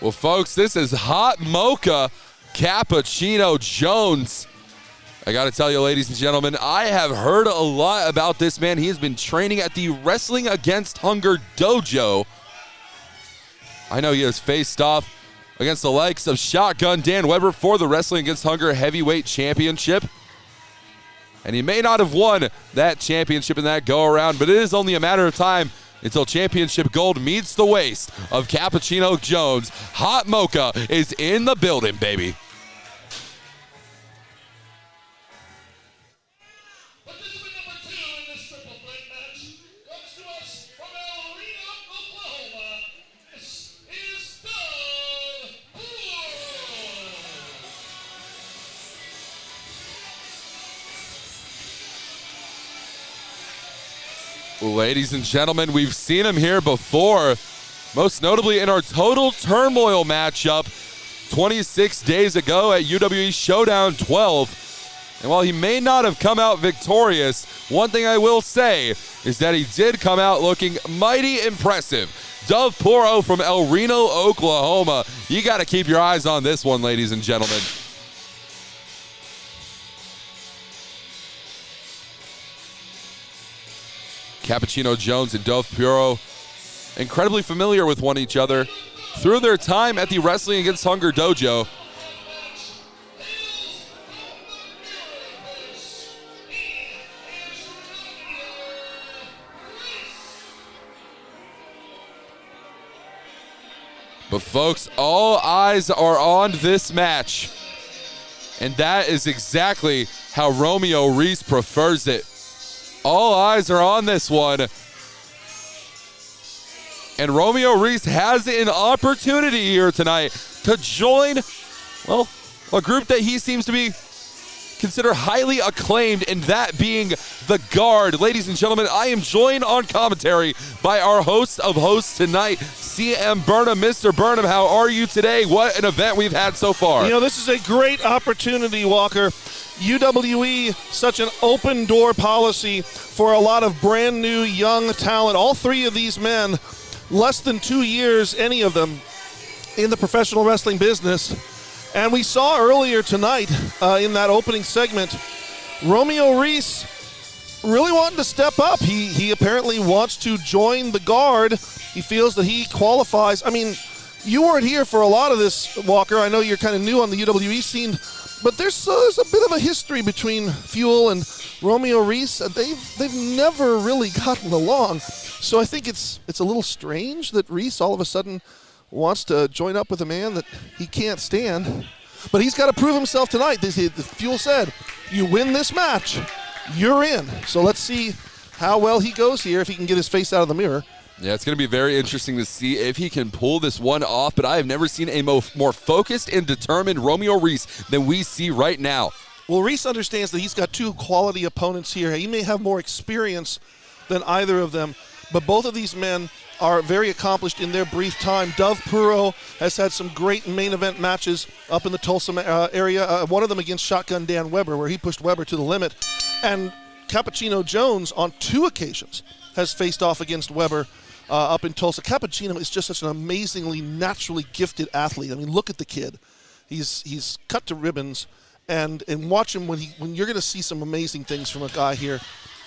Well, folks, this is Hot Mocha Cappuccino Jones. I got to tell you, ladies and gentlemen, I have heard a lot about this man. He has been training at the Wrestling Against Hunger dojo. I know he has faced off against the likes of Shotgun Dan Weber for the Wrestling Against Hunger Heavyweight Championship. And he may not have won that championship in that go-around, but it is only a matter of time until championship gold meets the waist of Cappuccino Jones. Hot Mocha is in the building, baby. Participant number 2 in this triple threat match comes to us from Romeo, Oklahoma. This is Puro. Ladies and gentlemen, we've seen him here before, most notably in our Total Turmoil matchup 26 days ago at UWE Showdown 12. And while he may not have come out victorious, one thing I will say is that he did come out looking mighty impressive. Dove Puro from El Reno, Oklahoma. You got to keep your eyes on this one, ladies and gentlemen. Cappuccino Jones and Dove Puro, incredibly familiar with one each other through their time at the Wrestling Against Hunger dojo. But folks, all eyes are on this match. And that is exactly how Romeo Reese prefers it. All eyes are on this one. And Romeo Reese has an opportunity here tonight to join, well, a group that he seems to be considered highly acclaimed, and that being the Guard. Ladies and gentlemen, I am joined on commentary by our host of hosts tonight, CM Burnham. Mr. Burnham, how are you today? What an event we've had so far. You know, this is a great opportunity, Walker. UWE, such an open door policy for a lot of brand new young talent. All three of these men, less than 2 years, any of them, in the professional wrestling business. And we saw earlier tonight in that opening segment, Romeo Reese really wanting to step up. He apparently wants to join the Guard. He feels that he qualifies. I mean, you weren't here for a lot of this, Walker. I know you're kind of new on the UWE scene, but there's a bit of a history between Fuel and Romeo Reese. They've never really gotten along. So I think it's a little strange that Reese all of a sudden wants to join up with a man that he can't stand. But he's got to prove himself tonight. The Fuel said, you win this match, you're in. So let's see how well he goes here, if he can get his face out of the mirror. Yeah, it's going to be very interesting to see if he can pull this one off, but I have never seen a more focused and determined Romeo Reese than we see right now. Well, Reese understands that he's got two quality opponents here. He may have more experience than either of them, but both of these men are very accomplished in their brief time. Dove Puro has had some great main event matches up in the Tulsa area, one of them against Shotgun Dan Weber, where he pushed Weber to the limit. And Cappuccino Jones, on 2 occasions, has faced off against Weber up in Tulsa. Cappuccino is just such an amazingly naturally gifted athlete. I mean, look at the kid. He's cut to ribbons, and watch him when you're going to see some amazing things from a guy here.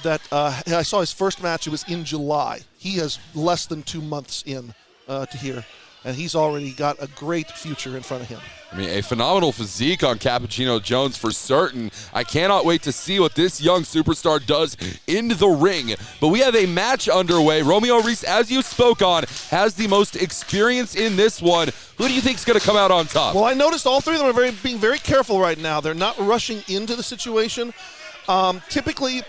That I saw his first match. It was in July. He has less than 2 months in to here, and he's already got a great future in front of him. I mean, a phenomenal physique on Cappuccino Jones for certain. I cannot wait to see what this young superstar does in the ring. But we have a match underway. Romeo Reese, as you spoke on, has the most experience in this one. Who do you think is going to come out on top? Well, I noticed all three of them are being very careful right now. They're not rushing into the situation. Typically,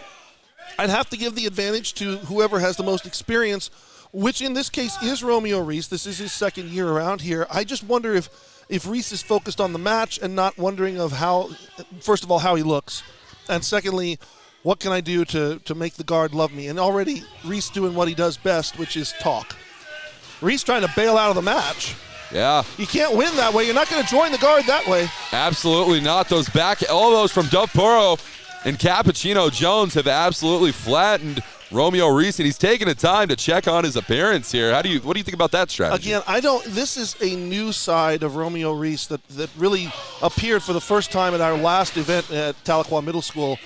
I'd have to give the advantage to whoever has the most experience, which in this case is Romeo Reese. This is his second year around here. I just wonder if Reese is focused on the match and not wondering of how, first of all, how he looks, and secondly, what can I do to make the Guard love me? And already Reese doing what he does best, which is talk. Reese trying to bail out of the match. Yeah. You can't win that way. You're not going to join the Guard that way. Absolutely not. Those back elbows from Dove Puro and Cappuccino Jones have absolutely flattened Romeo Reese, and he's taking the time to check on his appearance here. What do you think about that strategy? Again, this is a new side of Romeo Reese that really appeared for the first time at our last event at Tahlequah Middle School.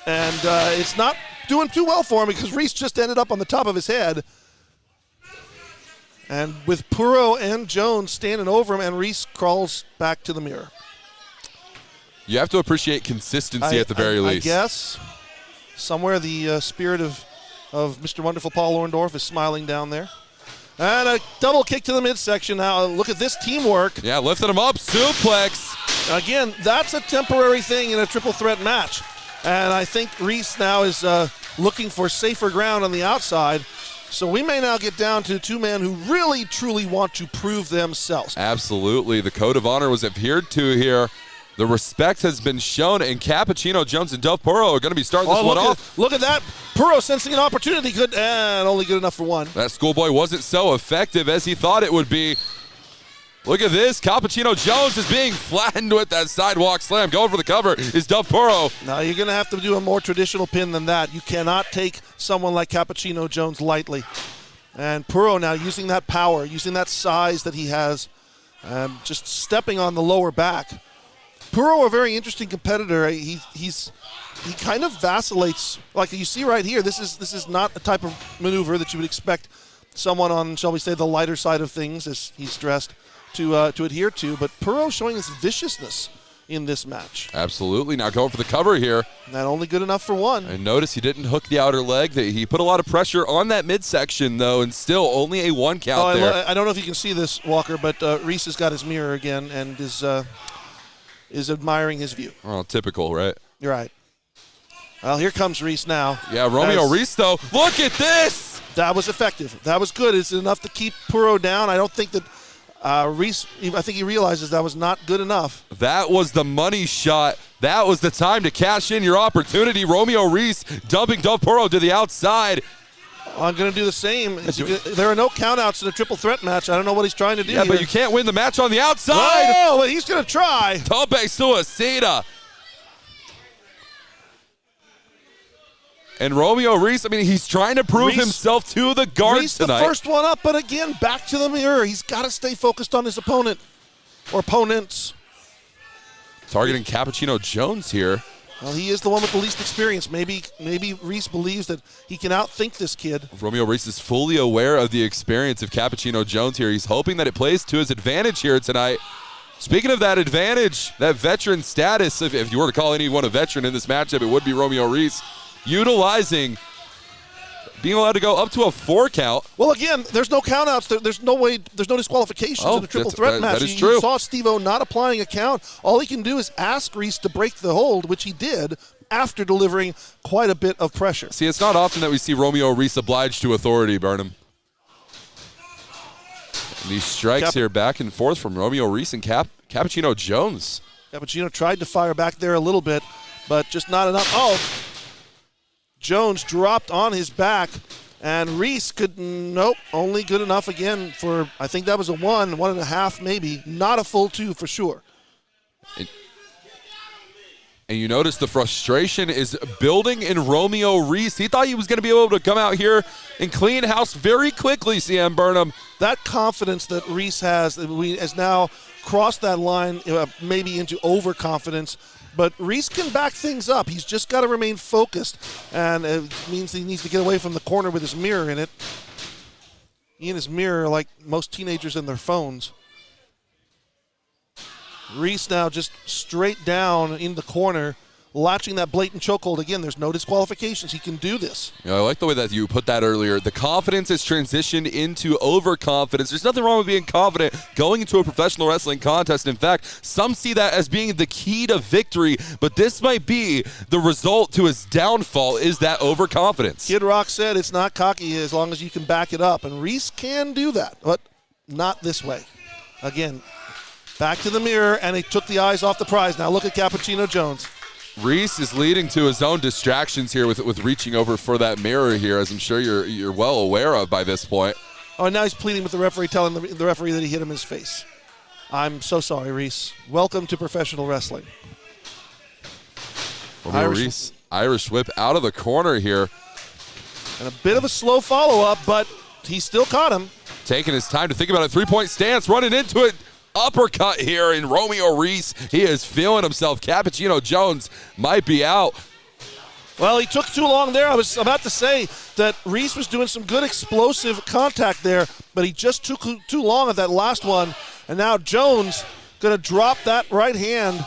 And it's not doing too well for him because Reese just ended up on the top of his head. And with Puro and Jones standing over him, and Reese crawls back to the mirror. You have to appreciate consistency at the very least. I guess somewhere the spirit of Mr. Wonderful Paul Orndorff is smiling down there. And a double kick to the midsection. Now look at this teamwork. Yeah, lifting him up, suplex. Again, that's a temporary thing in a triple threat match. And I think Reese now is looking for safer ground on the outside. So we may now get down to two men who really, truly want to prove themselves. Absolutely. The code of honor was adhered to here. The respect has been shown, and Cappuccino, Jones, and Dove Puro are going to be starting this one off. Look at that. Puro sensing an opportunity, and only good enough for one. That schoolboy wasn't so effective as he thought it would be. Look at this. Cappuccino Jones is being flattened with that sidewalk slam. Going for the cover is Dove Puro. Now, you're going to have to do a more traditional pin than that. You cannot take someone like Cappuccino Jones lightly. And Puro now using that power, using that size that he has, just stepping on the lower back. Puro, a very interesting competitor. He kind of vacillates, like you see right here. This is not a type of maneuver that you would expect someone on, shall we say, the lighter side of things, as he's dressed, to adhere to. But Puro showing his viciousness in this match. Absolutely. Now going for the cover here. Not only good enough for one. And notice he didn't hook the outer leg. He put a lot of pressure on that midsection, though, and still only a one count there. I don't know if you can see this, Walker, but Reese has got his mirror again and is admiring his view. Oh, typical, right? You're right. Well, here comes Reese now. Yeah, Romeo Reese, though. Look at this! That was effective. That was good. It's enough to keep Puro down. I don't think that Reese, I think he realizes that was not good enough. That was the money shot. That was the time to cash in your opportunity. Romeo Reese dumping Dove Puro to the outside. I'm going to do the same. There are no countouts in a triple threat match. I don't know what he's trying to do. Yeah, here. but you can't win the match on the outside. Oh, but he's going to try. Tope suicida. And Romeo Reese, I mean, he's trying to prove himself to the guard Reese tonight. the first one up, but again, back to the mirror. He's got to stay focused on his opponent or opponents. Targeting Cappuccino Jones here. Well, he is the one with the least experience. Maybe Reese believes that he can outthink this kid. Romeo Reese is fully aware of the experience of Cappuccino Jones here. He's hoping that it plays to his advantage here tonight. Speaking of that advantage, that veteran status, if you were to call anyone a veteran in this matchup, it would be Romeo Reese. Utilizing, being allowed to go up to a 4 count. Well, again, there's no countouts. There's no disqualifications in a triple threat match. That is true. You saw Steve-O not applying a count. All he can do is ask Reese to break the hold, which he did after delivering quite a bit of pressure. See, it's not often that we see Romeo Reese obliged to authority, Burnham. And these strikes here back and forth from Romeo Reese and Cappuccino Jones. Cappuccino tried to fire back there a little bit, but just not enough. Oh! Jones dropped on his back, and Reese only good enough again for, I think that was a 1.5 maybe, not a full 2 for sure. And you notice the frustration is building in Romeo Reese. He thought he was going to be able to come out here and clean house very quickly, CM Burnham. That confidence that Reese has now crossed that line maybe into overconfidence. But Reese can back things up. He's just got to remain focused, and it means he needs to get away from the corner with his mirror in it. He and his mirror are like most teenagers and their phones. Reese now just straight down in the corner, latching that blatant chokehold. Again, there's no disqualifications. He can do this. I like the way that you put that earlier. The confidence has transitioned into overconfidence. There's nothing wrong with being confident going into a professional wrestling contest. In fact, some see that as being the key to victory, but this might be the result to his downfall, is that overconfidence. Kid Rock said it's not cocky as long as you can back it up, and Reese can do that, but not this way. Again, back to the mirror, and he took the eyes off the prize. Now look at Cappuccino Jones. Reese is leading to his own distractions here with reaching over for that mirror here, as I'm sure you're well aware of by this point. Oh, and now he's pleading with the referee, telling the referee that he hit him in his face. I'm so sorry, Reese. Welcome to professional wrestling. Reese, Irish whip out of the corner here. And a bit of a slow follow-up, but he still caught him. Taking his time to think about it. Three-point stance, running into it. Uppercut here in Romeo Reese. He is feeling himself. Cappuccino Jones might be out. Well, he took too long there. I was about to say that Reese was doing some good explosive contact there, but he just took too long at that last one. And now Jones going to drop that right hand,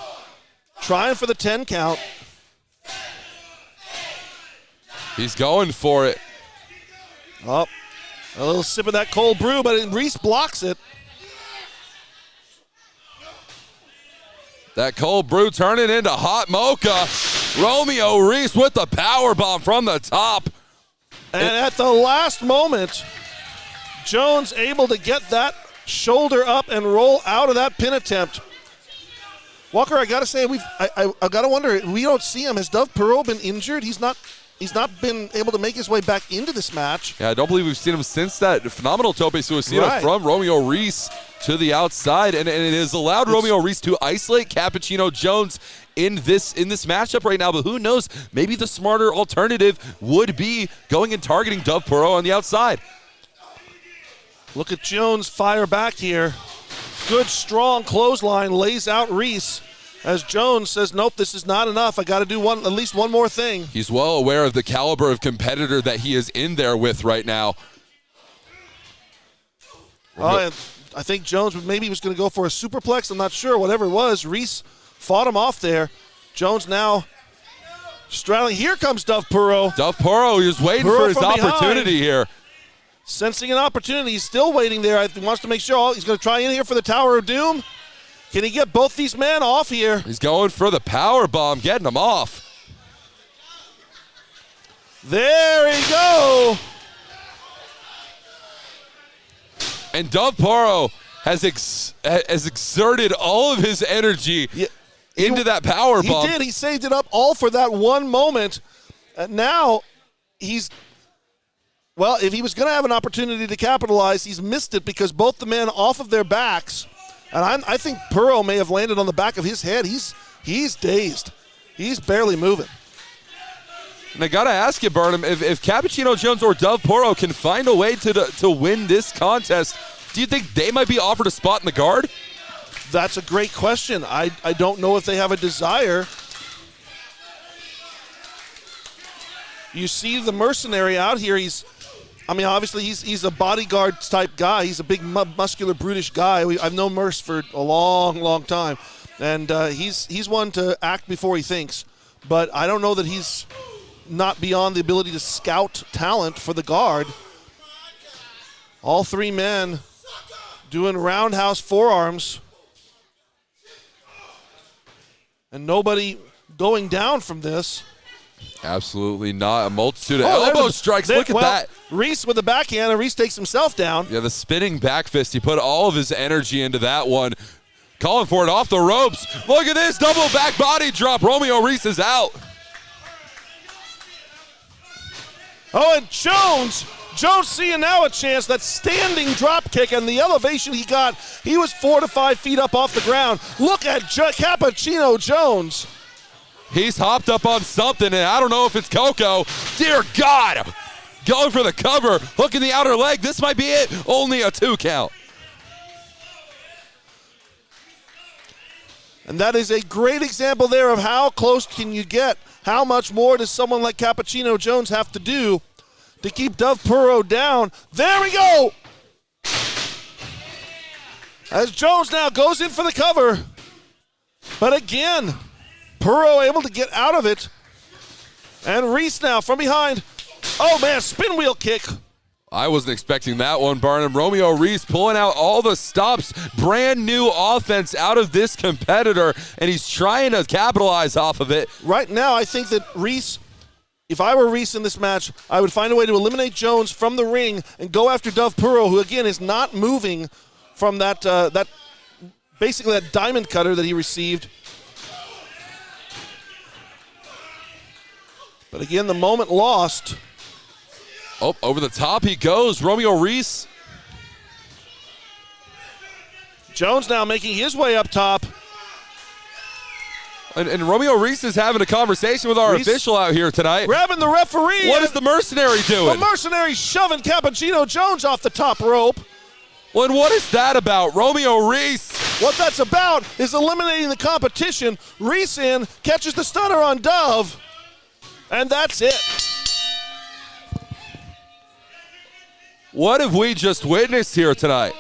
trying for the 10 count. He's going for it. Oh, a little sip of that cold brew, but Reese blocks it. That cold brew turning into hot mocha. Romeo Reese with the power bomb from the top. And at the last moment, Jones able to get that shoulder up and roll out of that pin attempt. Walker, I gotta say, I gotta wonder. We don't see him. Has Dove Puro been injured? He's not been able to make his way back into this match. Yeah, I don't believe we've seen him since that phenomenal tope suicida Right. from Romeo Reese to the outside, and it has allowed Romeo Reese to isolate Cappuccino Jones in this matchup right now. But who knows? Maybe the smarter alternative would be going and targeting Dove Puro on the outside. Look at Jones fire back here. Good, strong clothesline lays out Reese as Jones says, nope, this is not enough. I got to do at least one more thing. He's well aware of the caliber of competitor that he is in there with right now. I think Jones maybe was going to go for a superplex. I'm not sure. Whatever it was, Reese fought him off there. Jones now straddling. Here comes Dove Puro. Dove Puro is waiting Puro for his from behind. opportunity here. Sensing an opportunity. He's still waiting there. He wants to make sure he's going to try in here for the Tower of Doom. Can he get both these men off here? He's going for the power bomb, getting them off. There we go. And Dove Puro has exerted all of his energy into that power bomb. He did. He saved it up all for that one moment. Now if he was going to have an opportunity to capitalize, he's missed it because both the men off of their backs. And I think Puro may have landed on the back of his head. He's dazed. He's barely moving. And I got to ask you, Burnham, if Cappuccino Jones or Dove Puro can find a way to win this contest, do you think they might be offered a spot in the guard? That's a great question. I don't know if they have a desire. You see the mercenary out here. Obviously he's a bodyguard type guy. He's a big, muscular, brutish guy. I've known Merce for a long, long time. And he's one to act before he thinks. But I don't know that he's not beyond the ability to scout talent for the guard. All three men doing roundhouse forearms. And nobody going down from this. Absolutely not. A multitude of elbow strikes. Look at that. Reese with the backhand, and Reese takes himself down. Yeah, the spinning back fist. He put all of his energy into that one. Calling for it off the ropes. Look at this. Double back body drop. Romeo Reese is out. Oh, and Jones seeing now a chance. That standing drop kick and the elevation he got. He was 4 to 5 feet up off the ground. Look at Cappuccino Jones. He's hopped up on something, and I don't know if it's Coco. Dear God. Going for the cover. Hooking the outer leg. This might be it. Only a 2 count. And that is a great example there of how close can you get. How much more does someone like Cappuccino Jones have to do to keep Dove Puro down? There we go. As Jones now goes in for the cover. But again, Puro able to get out of it. And Reese now from behind. Oh, man, spin wheel kick. I wasn't expecting that one, Barnum. Romeo Reese pulling out all the stops. Brand new offense out of this competitor, and he's trying to capitalize off of it. Right now, I think that Reese, if I were Reese in this match, I would find a way to eliminate Jones from the ring and go after Dove Puro, who, again, is not moving from that basically that diamond cutter that he received. But again, the moment lost. Oh, over the top he goes. Romeo Reese. Jones now making his way up top. And Romeo Reese is having a conversation with our Reese official out here tonight. grabbing the referee. What is the mercenary The doing? mercenary shoving Cappuccino Jones off the top rope. Well, and what is that about? Romeo Reese. What that's about is eliminating the competition. Reese in, catches the stunner on Dove, and that's it. What have we just witnessed here tonight?